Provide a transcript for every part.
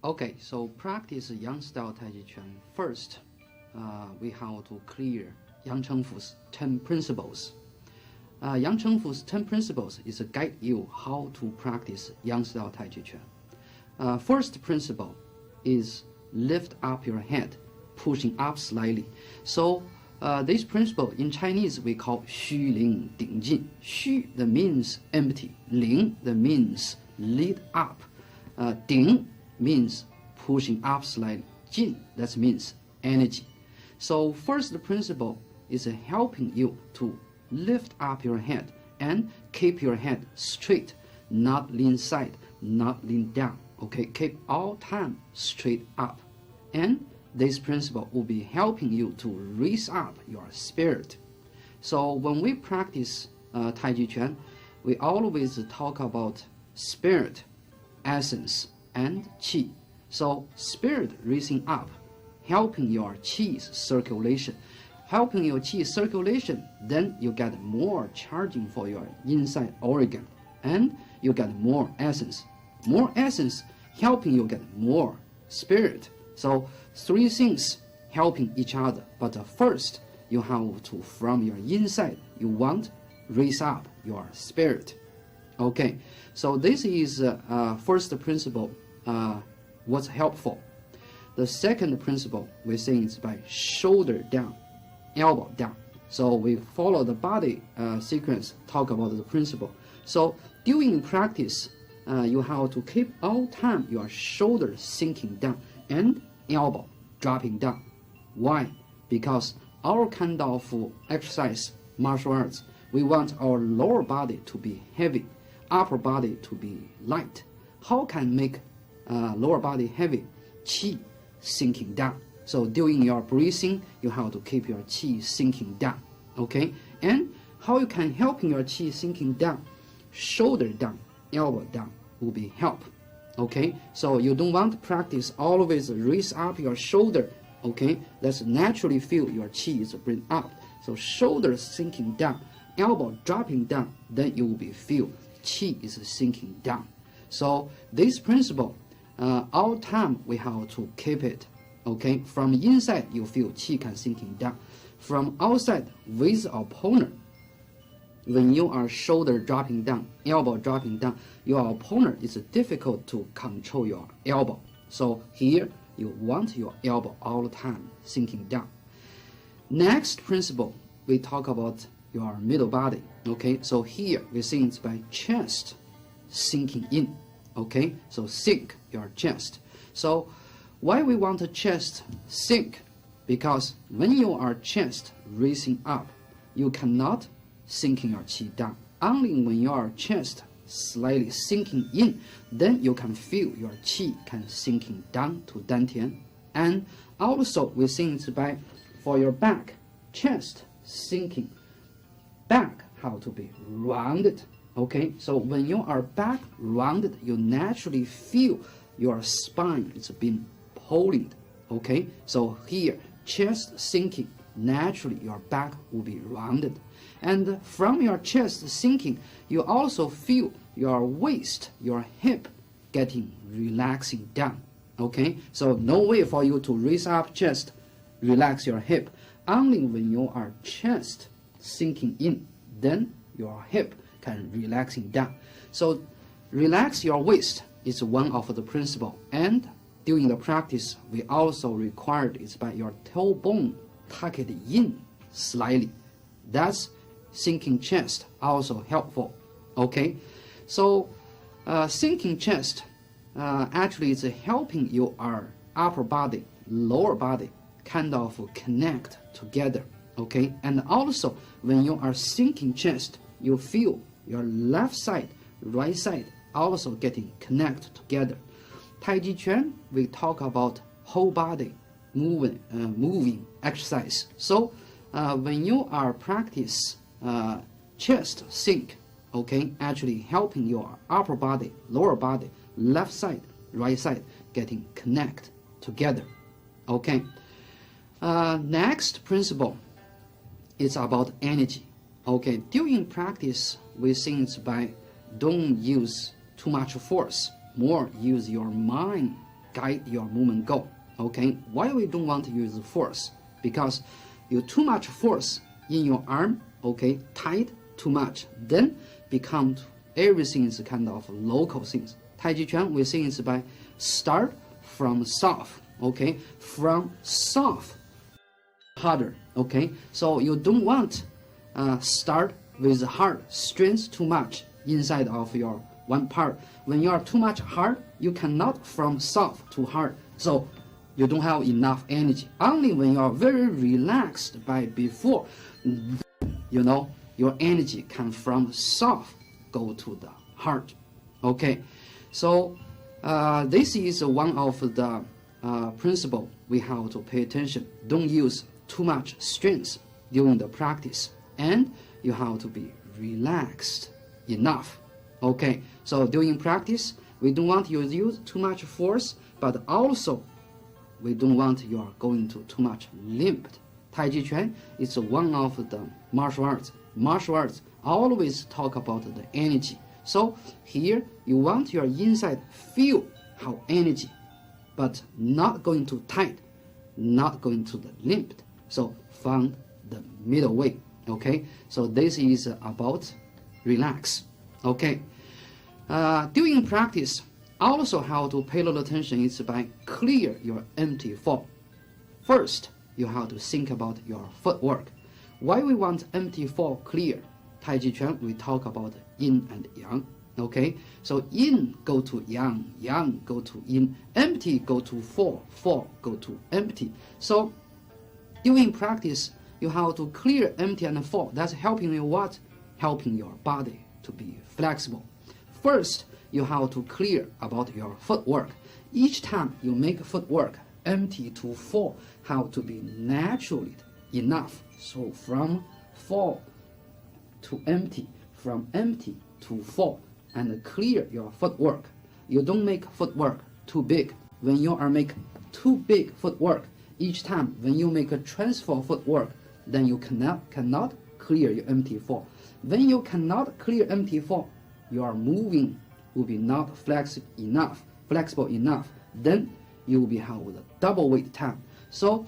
Okay, so practice Yang style Tai Chi Chuan. First, we have to clear Yang CHENGFU's 10 principles. Yang CHENGFU's 10 principles is to guide you how to practice Yang style Tai Chi Chuan. First principle is lift up your head, pushing up slightly. So this principle in Chinese we call 虚灵顶进. 虚 that means empty, 灵 that means lead up, 顶 means pushing up slightly, 进 that means energy. So first principle is helping you to lift up your head and keep your head straight, not lean side, not lean down. Okay, keep all time straight up. And this principle will be helping you to raise up your spirit. So when we practice Tai Chi Chuan, we always talk about spirit, essence, and qi. So spirit raising up, helping your qi circulation. Helping your qi circulation, then you get more charging for your inside organ, and you get more essence. More essence helping you get more spirit. So three things helping each other. But first, you have to, from your inside, you want raise up your spirit. Okay, so this is first principle, what's helpful. The second principle we say is by shoulder down, elbow down. So we follow the body sequence, talk about the principle. So during practice, you have to keep all time your shoulders sinking down and elbow dropping down. Why? Because our kind of exercise, martial arts, we want our lower body to be heavy, upper body to be light. How can make lower body heavy? Qi sinking down. So during your breathing, you have to keep your qi sinking down. Okay? And how you can help your qi sinking down? Shoulder down, elbow down will be help. Okay? So you don't want to practice always raise up your shoulder. Okay? Let's naturally feel your qi is bring up. So shoulders sinking down, elbow dropping down, then you will be feel qi is sinking down. So this principle, all time we have to keep it. Okay, from inside you feel qi can sinking down. From outside with opponent, when you are shoulder dropping down, elbow dropping down, your opponent is difficult to control your elbow. So here you want your elbow all the time sinking down. Next principle, we talk about your middle body. Okay, so here we think it's by chest sinking in. Okay, so sink your chest. So why we want the chest sink? Because when you are chest raising up, you cannot sinking your qi down. Only when your chest slightly sinking in, then you can feel your qi can sinking down to dantian. And also we think it's by for your back, chest sinking, back how to be rounded. Okay, so when you are back rounded, you naturally feel your spine is being pulling. Okay, so here chest sinking, naturally your back will be rounded. And from your chest sinking, you also feel your waist, your hip getting relaxing down. Okay, so no way for you to raise up chest, relax your hip. Only when you are chest sinking in, then your hip can relaxing down. So relax your waist is one of the principle. And during the practice, we also required is by your tailbone tuck it in slightly. That's sinking chest also helpful. Okay, so sinking chest actually is helping your upper body, lower body kind of connect together. Okay, and also when you are sinking chest, you feel your left side, right side also getting connect together. Tai Chi Chuan, we talk about whole body moving exercise. So when you are practice chest sink, okay, actually helping your upper body, lower body, left side, right side getting connect together. Okay. Next principle is about energy. Okay, during practice, we think by don't use too much force, more use your mind guide your movement go. Okay, why we don't want to use force? Because you too much force in your arm, okay, tight too much, then become everything is kind of local things. Tai Chi Chuan, we think it's by start from soft, okay, from soft harder, okay. So you don't want start with hard strength too much inside of your one part. When you are too much hard, you cannot from soft to hard. So you don't have enough energy. Only when you are very relaxed by before, you know, your energy can from soft go to the hard. Okay, so this is one of the principle we have to pay attention. Don't use too much strength during the practice, and you have to be relaxed enough. Okay, so during practice, we don't want you to use too much force, but also we don't want you are going to too much limped. Tai Chi Chuan is one of the martial arts. Martial arts always talk about the energy. So here you want your inside feel how energy, but not going too tight, not going to the limped. So find the middle way. Okay, so this is about relax. Okay, during practice, also how to pay a lot of attention is by clear your empty fall. First, you have to think about your footwork. Why we want empty fall clear? Tai Chi Chuan, we talk about yin and yang. Okay, so yin go to yang, yang go to yin, empty go to fall, fall go to empty. So during practice, you have to clear empty and fall. That's helping you what? Helping your body to be flexible. First, you have to clear about your footwork. Each time you make footwork, empty to fall, have to be naturally enough. So from fall to empty, from empty to fall, and clear your footwork. You don't make footwork too big. When you are make too big footwork, each time when you make a transfer footwork, then you cannot clear your empty fall. When you cannot clear empty fall, your moving will be not flexible enough. Then you will be held with a double weight time. So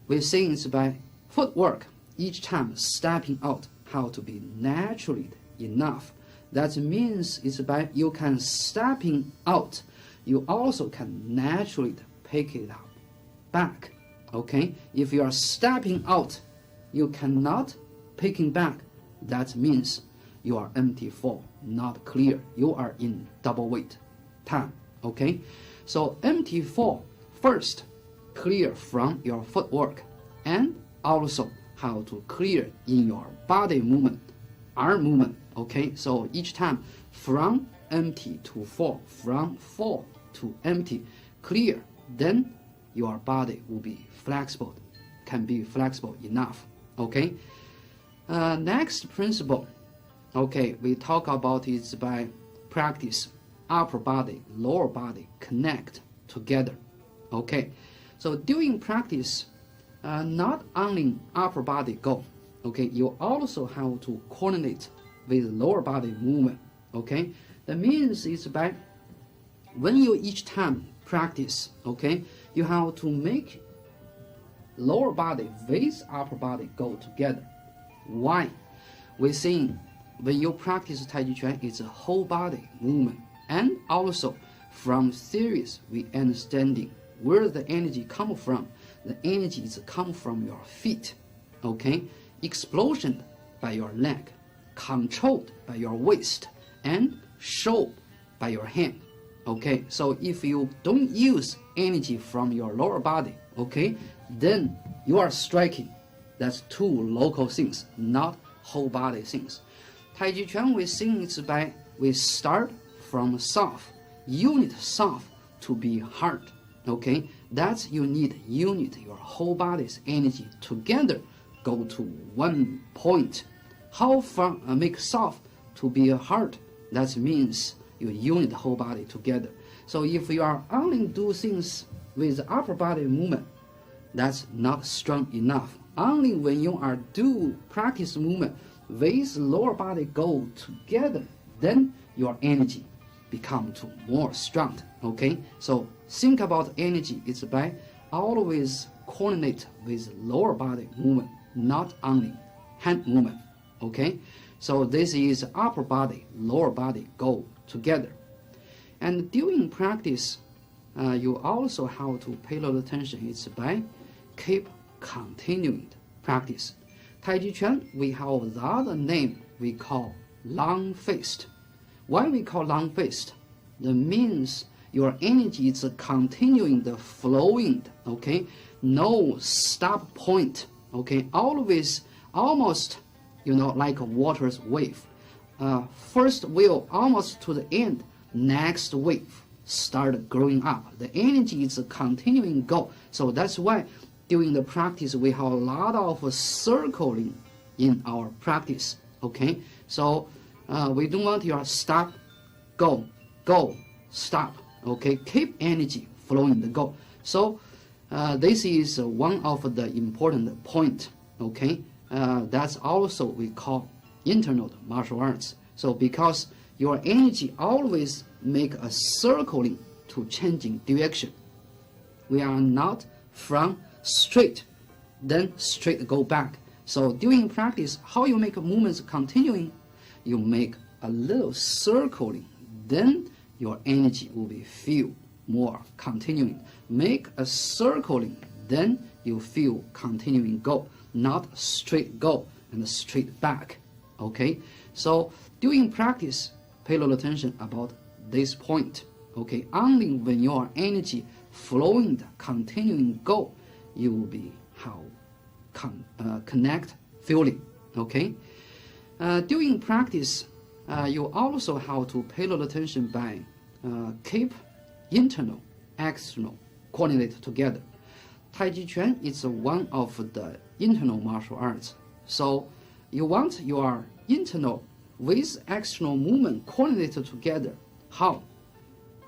we're saying it's by footwork, each time stepping out, how to be naturally enough. That means it's by you can stepping out, you also can naturally pick it up back. Okay, if you are stepping out, you cannot picking back. That means you are empty fall, not clear. You are in double weight time. Okay, so empty fall first, clear from your footwork, and also how to clear in your body movement, arm movement. Okay, so each time from empty to fall, from fall to empty, clear, then your body will be flexible, can be flexible enough. Okay, next principle, okay, we talk about is by practice, upper body, lower body connect together. Okay, so during practice, not only upper body go, okay, you also have to coordinate with lower body movement. Okay, that means it's by when you each time practice, okay, you have to make lower body with upper body go together. Why? We're saying when you practice Tai Chi Chuan, it's a whole body movement, and also from theories we understanding where the energy come from. The energy is come from your feet. Okay, explosion by your leg, controlled by your waist, and show by your hand. Okay, so if you don't use energy from your lower body, okay, then you are striking. That's two local things, not whole body things. Tai Chi Chuan, we think it's by we start from soft, unit soft to be hard. Okay, that's you need unit your whole body's energy together go to one point. How far make soft to be hard? That means you unit the whole body together. So if you are only do things with upper body movement, that's not strong enough. Only when you are do practice movement with lower body go together, then your energy become to more strong. Okay, so think about energy, it's by always coordinate with lower body movement, not only hand movement. Okay, so this is upper body, lower body go together. And during practice, you also have to pay a lot of attention. It's by keep continuing practice. Tai Chi Chuan, we have the other name we call long fist. Why we call long fist? That means your energy is continuing the flowing, okay? No stop point, okay? Always, almost, like a water's wave. First wave almost to the end, next wave start growing up. The energy is continuing go. So that's why during the practice we have a lot of circling in our practice, okay? So we don't want your stop, go, stop, okay? Keep energy flowing the go. So this is one of the important point, okay? That's also we call internal martial arts. So because your energy always make a circling to changing direction. We are not from straight, then straight go back. So during practice, how you make movements continuing, you make a little circling, then your energy will be feel more continuing. Make a circling, then you feel continuing go, not straight go and straight back. Okay, so during practice, pay a lot of attention about this point. Okay, only when your energy flowing, continuing go, you will be how connect feeling. Okay, during practice, you also have to pay a lot of attention by keep internal, external coordinate together. Tai Chi Chuan is one of the internal martial arts. So you want your internal with external movement coordinated together. How?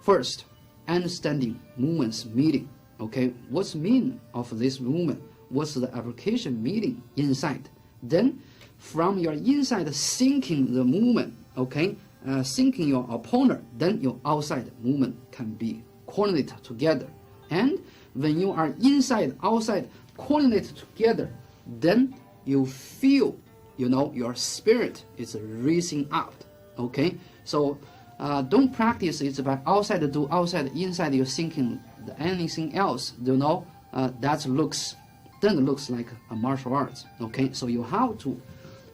First, understanding movements meaning. Okay, what's the meaning of this movement? What's the application meaning inside? Then, from your inside thinking the movement, okay, thinking your opponent, then your outside movement can be coordinated together. And when you are inside, outside coordinated together, then you feel, your spirit is raising up. Okay, so don't practice it by outside do outside, inside you're thinking anything else. That looks like a martial arts. Okay, so you have to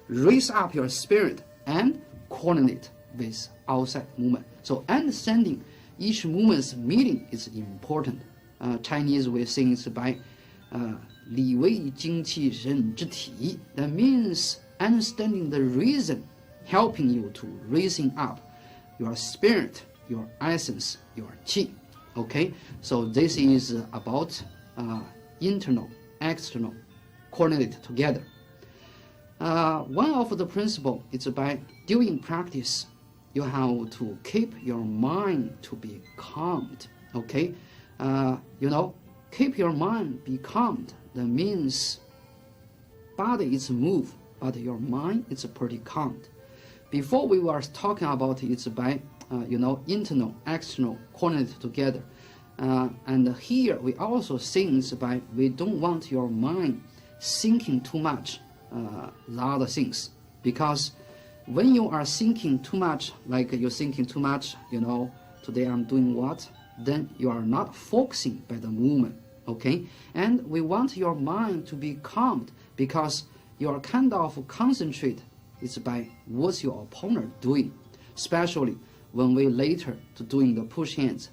raise up your spirit and coordinate with outside movement. So understanding each movement's meaning is important. Chinese we sing it's by 理为精气人之体. That means understanding the reason, helping you to raising up your spirit, your essence, your qi. Okay, so this is about internal, external, coordinate together. One of the principle is by during practice, you have to keep your mind to be calmed. Okay, keep your mind be calmed. That means body is move, but your mind is pretty calmed. Before we were talking about it's by internal, external coordinate together. And here we also think by we don't want your mind thinking too much the other things, because when you are thinking too much, like you're thinking too much, today I'm doing what, then you are not focusing by the movement. Okay, and we want your mind to be calmed because you are kind of concentrate. It's by what's your opponent doing, especially when we later to doing the push hands.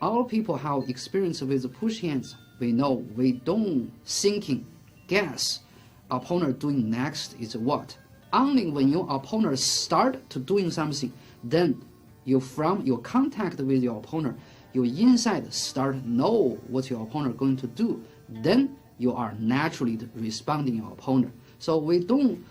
All people have experience with the push hands. We know we don't thinking, guess, opponent doing next is what. Only when your opponent start to doing something, then you from your contact with your opponent, your inside start know what your opponent going to do. Then you are naturally responding your opponent. So we don't,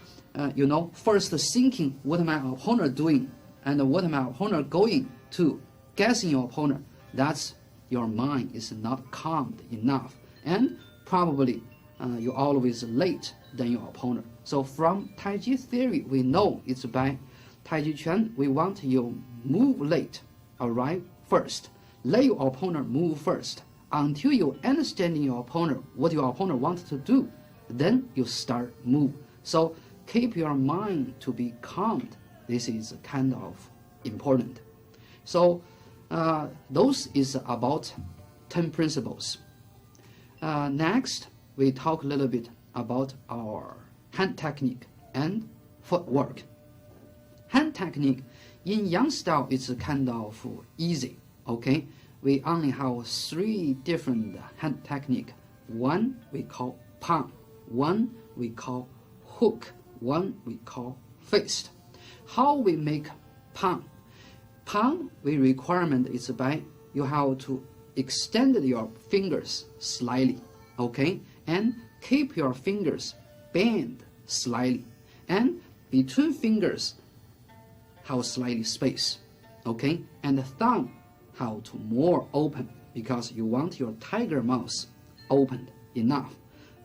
first thinking what my opponent doing and what my opponent going to, guessing your opponent. That's your mind is not calmed enough, and probably you're always late than your opponent. So from Tai Chi theory, we know it's by Tai Chi Chuan. We want you move late, arrive first, let your opponent move first until you understand your opponent, what your opponent wants to do. Then you start move. So keep your mind to be calm. This is kind of important. So those is about 10 principles. Next, we talk a little bit about our hand technique and footwork. Hand technique in Yang style is kind of easy. Okay, we only have 3 different hand technique. One we call palm, one we call hook, one we call fist. How we make palm? Palm, the requirement is by you have to extend your fingers slightly, okay, and keep your fingers bend slightly, and between fingers have slightly space, okay, and the thumb have to more open because you want your tiger mouth opened enough.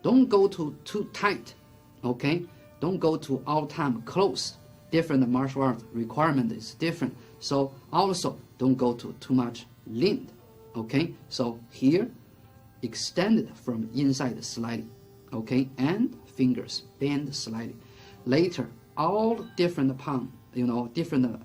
Don't go too tight, okay. Don't go to all time close. Different martial arts requirement is different. So also don't go to too much lean, okay. So here, extended from inside slightly, okay, and fingers bend slightly. Later, all different palm, different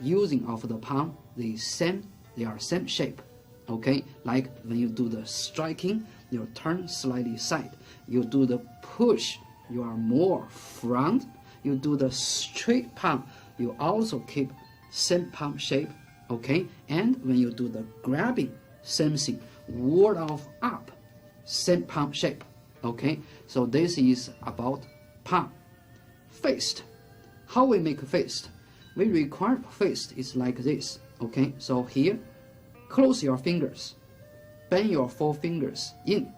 using of the palm, they are same shape, okay. Like when you do the striking, you turn slightly side. You do the push, you are more front. You do the straight palm, you also keep same palm shape, okay. And when you do the grabbing, same thing, ward off up, same palm shape, okay. So this is about palm. Fist. How we make fist? We require fist is like this, okay. So here, close your fingers, bend your 4 fingers in,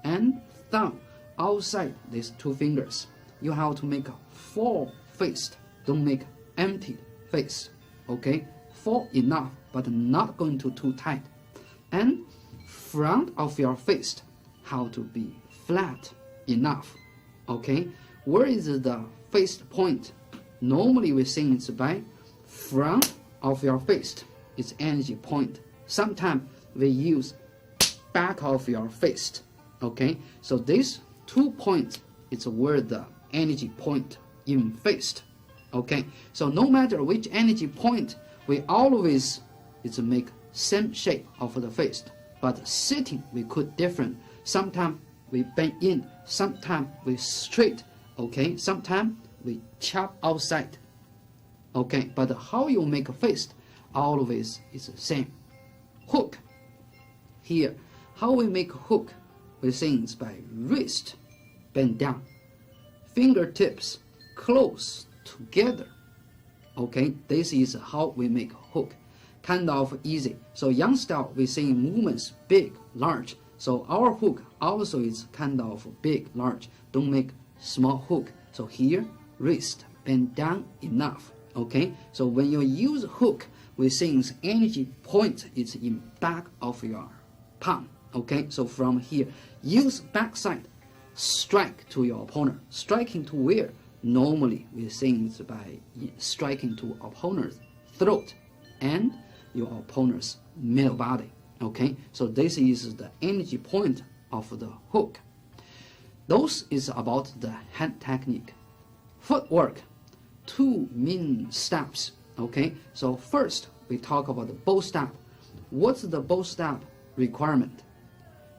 and thumb outside these 2 fingers. You have to make a 4 fist. Don't make empty fist, okay. 4 enough, but not going to too tight. And front of your fist have to be flat enough, okay. Where is the fist point? Normally we think it's by front of your fist. It's energy point. Sometimes we use back of your fist, okay. So these 2 points, it's where the energy point in fist, okay. So no matter which energy point, we always make same shape of the fist, but sitting we could different. Sometimes we bend in, sometimes we straight, okay, sometimes we chop outside, okay. But how you make a fist always is the same. Hook. Here, how we make a hook? We think it's by wrist bend down, fingertips close together, okay. This is how we make a hook. Kind of easy. So Yang style we see movements big, large. So our hook also is kind of big, large. Don't make small hook. So here, wrist bend down enough, okay. So when you use hook, we think energy point is in back of your palm, okay. So from here, use backside, strike to your opponent. Striking to where? Normally we think it's by striking to opponent's throat and your opponent's middle body, okay. So this is the energy point of the hook. Those is about the hand technique. Footwork, 2 main steps, okay. So first we talk about the bow step. What's the bow step requirement?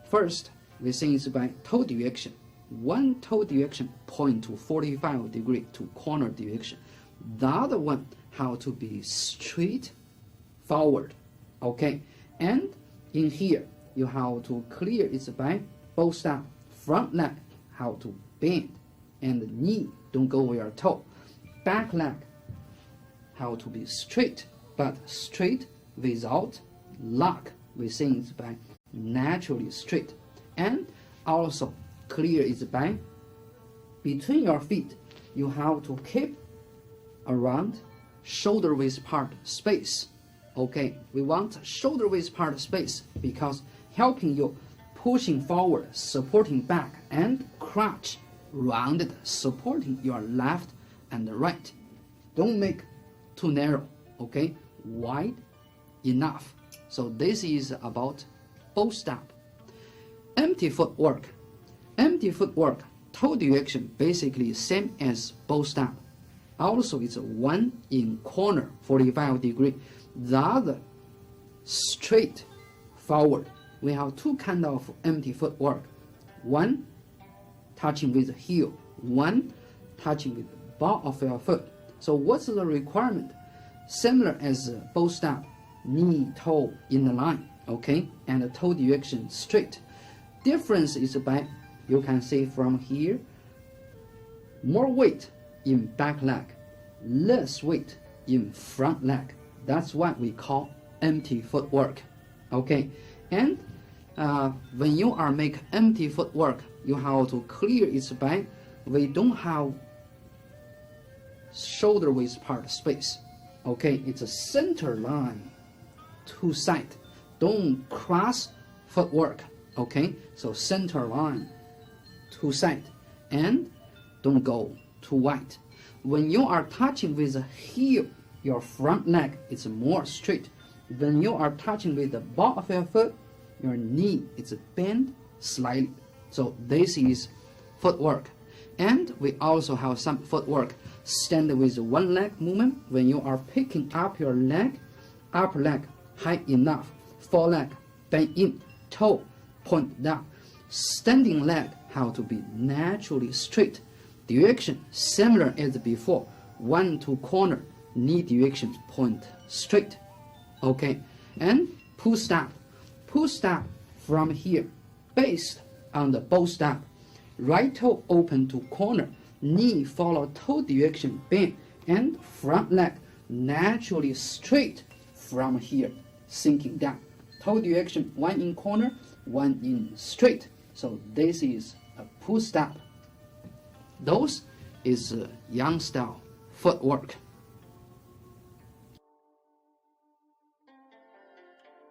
First, we think it's by toe direction. One toe direction point to 45 degree to corner direction. The other one have to be straight forward, okay. And in here, you have to clear it by bow step. Front leg have to bend, and the knee don't go over your toe. Back leg have to be straight, but straight without lock. We think it's by naturally straight. And also clear is by between your feet. You have to keep around shoulder width part space, okay. We want shoulder width part space because helping you pushing forward, supporting back, and crotch rounded, supporting your left and right. Don't make too narrow, okay. Wide enough, So this is about both step. Empty footwork. Empty footwork, toe direction, basically same as both step. Also, it's one in corner, 45 degree. The other straight forward. We have two kind of empty footwork. One touching with the heel, one touching with the ball of your foot. So what's the requirement? Similar as both step, knee, toe in the line, okay, and the toe direction straight. Difference is by, you can see from here, more weight in back leg, less weight in front leg. That's what we call empty footwork, okay. And when you are make empty footwork, you have to clear its by we don't have shoulder width part space, okay. It's a center line, two side, don't cross footwork, okay. So center line, two side, and don't go too wide. When you are touching with the heel, your front leg is more straight. When you are touching with the ball of your foot, your knee is bent slightly. So this is footwork. And we also have some footwork stand with one leg movement. When you are picking up your leg, upper leg high enough, foreleg bend in, toe point down. Standing leg have to be naturally straight. Direction similar as before, one to corner, knee direction point straight, okay. And pull step from here, based on the both step. Right toe open to corner, knee follow toe direction bend, and front leg naturally straight from here, sinking down. Toe direction one in corner, one in straight. So this is a pull step. Those is Yang style footwork.